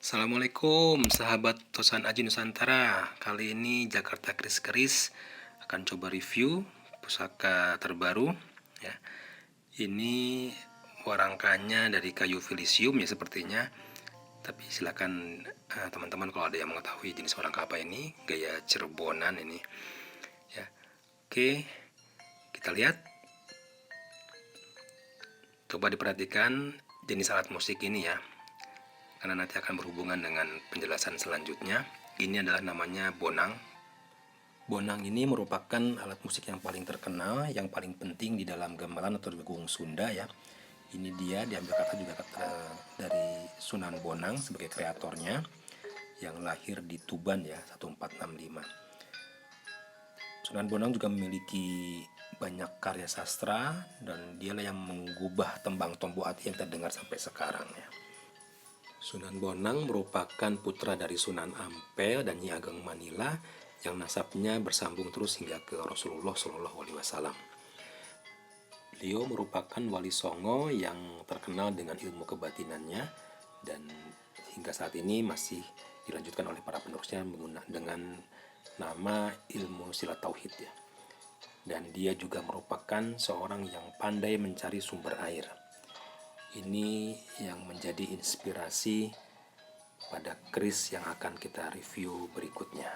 Assalamualaikum sahabat Tosan Aji Nusantara. Kali ini Jakarta Keris akan coba review pusaka terbaru ya. Ini warangkanya dari kayu Filisium ya sepertinya. Tapi silakan teman-teman kalau ada yang mengetahui jenis warangka apa ini, gaya Cirebonan ini ya. Oke, kita lihat. Coba diperhatikan jenis alat musik ini ya, karena nanti akan berhubungan dengan penjelasan selanjutnya. Ini adalah namanya bonang. Bonang ini merupakan alat musik yang paling terkenal, yang paling penting di dalam gamelan atau jagung Sunda ya. Ini dia diambil kata juga dari Sunan Bonang sebagai kreatornya, yang lahir di Tuban ya, 1465. Sunan Bonang juga memiliki banyak karya sastra, dan dialah yang mengubah tembang Tombo Ati yang terdengar sampai sekarang ya. Sunan Bonang merupakan putra dari Sunan Ampel dan Nyi Ageng Manila yang nasabnya bersambung terus hingga ke Rasulullah SAW. Beliau merupakan wali songo yang terkenal dengan ilmu kebatinannya, dan hingga saat ini masih dilanjutkan oleh para penerusnya dengan nama ilmu silat tauhid ya. Dan dia juga merupakan seorang yang pandai mencari sumber air. Ini yang menjadi inspirasi pada keris yang akan kita review berikutnya.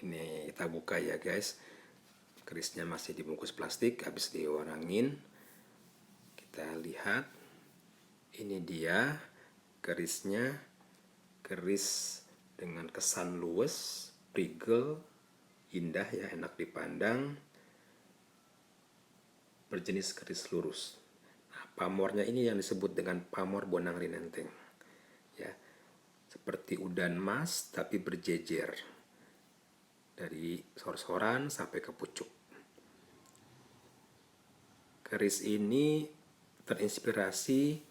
Ini kita buka ya guys. Kerisnya masih dibungkus plastik, habis diwarangin. Kita lihat. Ini dia kerisnya. Keris dengan kesan luwes, prigel, indah ya, enak dipandang. Berjenis keris lurus. Nah, pamornya ini yang disebut dengan pamor Bonang Rinenteng. Ya, seperti udan mas tapi berjejer dari sor-soran sampai ke pucuk. Keris ini terinspirasi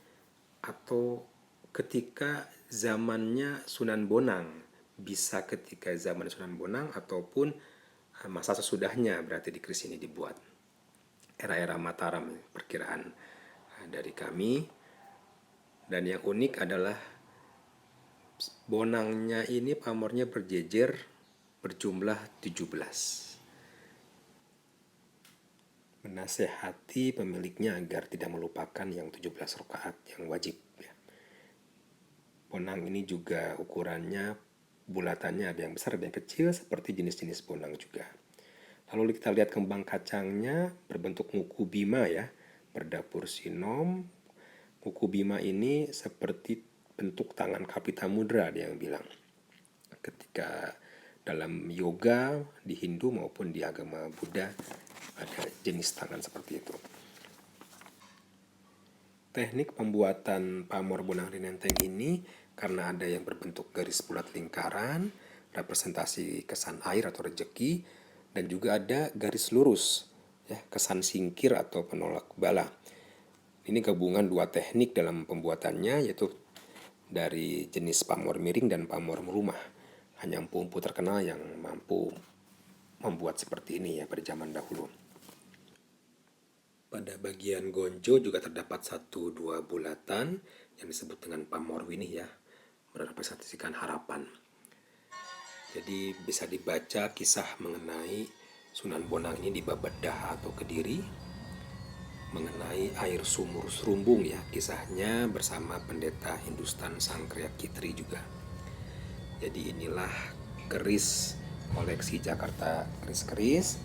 atau ketika zamannya Sunan Bonang, bisa ketika zaman Sunan Bonang ataupun masa sesudahnya, berarti di keris ini dibuat. Era-era Mataram perkiraan dari kami. Dan yang unik adalah bonangnya ini pamornya berjejer berjumlah 17. Menasehati pemiliknya agar tidak melupakan yang 17 rakaat yang wajib ya. Bonang ini juga ukurannya, bulatannya ada yang besar ada yang kecil seperti jenis-jenis bonang juga. Lalu kita lihat kembang kacangnya berbentuk nguku bima ya, berdapur sinom. Nguku bima ini seperti bentuk tangan Kapita Mudra, dia yang bilang. Ketika dalam yoga di Hindu maupun di agama Buddha ada jenis tangan seperti itu. Teknik pembuatan pamor Bonang Rinenteng ini karena ada yang berbentuk garis bulat lingkaran, representasi kesan air atau rejeki, dan juga ada garis lurus ya, kesan singkir atau penolak bala. Ini gabungan dua teknik dalam pembuatannya, yaitu dari jenis pamor miring dan pamor merumah. Hanya empu-empu terkenal yang mampu membuat seperti ini ya pada zaman dahulu. Pada bagian gonjo juga terdapat 1-2 bulatan yang disebut dengan pamor winih ya, merepresentasikan harapan. Jadi bisa dibaca kisah mengenai Sunan Bonang ini di Babedah atau Kediri, mengenai air sumur Serumbung ya, kisahnya bersama pendeta Hindustan Sangkriya Kitri juga. Jadi inilah keris koleksi Jakarta Keris-Keris.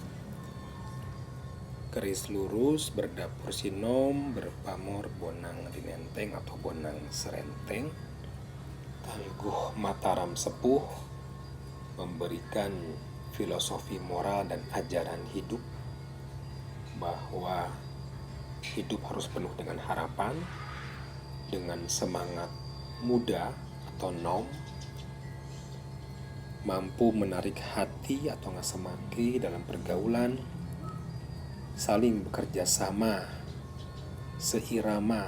Keris lurus berdapur sinom, berpamor Bonang Rinenteng atau Bonang Serenteng. Tangguh Mataram sepuh, memberikan filosofi moral dan ajaran hidup bahwa hidup harus penuh dengan harapan, dengan semangat muda atau nom, mampu menarik hati atau ngasemaki dalam pergaulan, saling bekerja sama, seirama,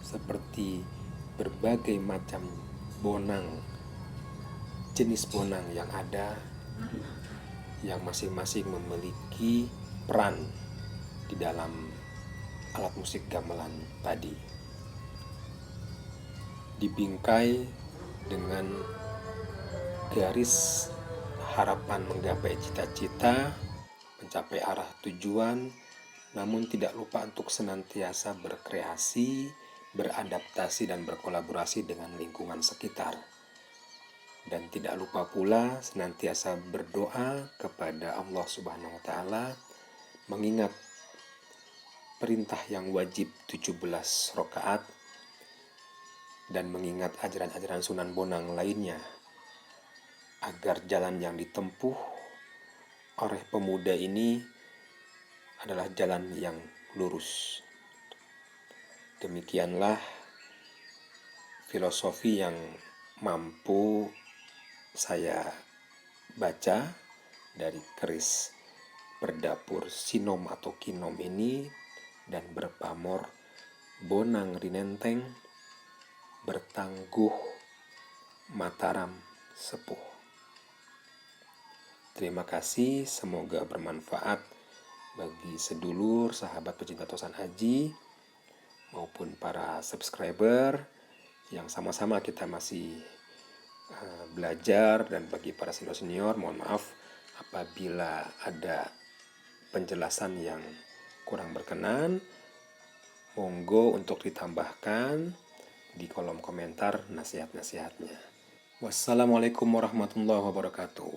seperti berbagai macam bonang, jenis bonang yang ada, yang masing-masing memiliki peran di dalam alat musik gamelan tadi. dibingkai dengan garis harapan menggapai cita-cita, mencapai arah tujuan, namun tidak lupa untuk senantiasa berkreasi, beradaptasi dan berkolaborasi dengan lingkungan sekitar. Dan tidak lupa pula senantiasa berdoa kepada Allah Subhanahu wa taala, mengingat perintah yang wajib 17 rakaat dan mengingat ajaran-ajaran Sunan Bonang lainnya, agar jalan yang ditempuh oleh pemuda ini adalah jalan yang lurus. Demikianlah filosofi yang mampu saya baca dari keris berdapur Sinom atau Kinom ini, dan berpamor Bonang Rinenteng bertangguh Mataram sepuh. Terima kasih, semoga bermanfaat bagi sedulur, sahabat pecinta Tosan Haji, maupun para subscriber yang sama-sama kita masih belajar. Dan bagi para senior, mohon maaf apabila ada penjelasan yang kurang berkenan. Monggo untuk ditambahkan di kolom komentar nasihat-nasihatnya. Wassalamualaikum warahmatullahi wabarakatuh.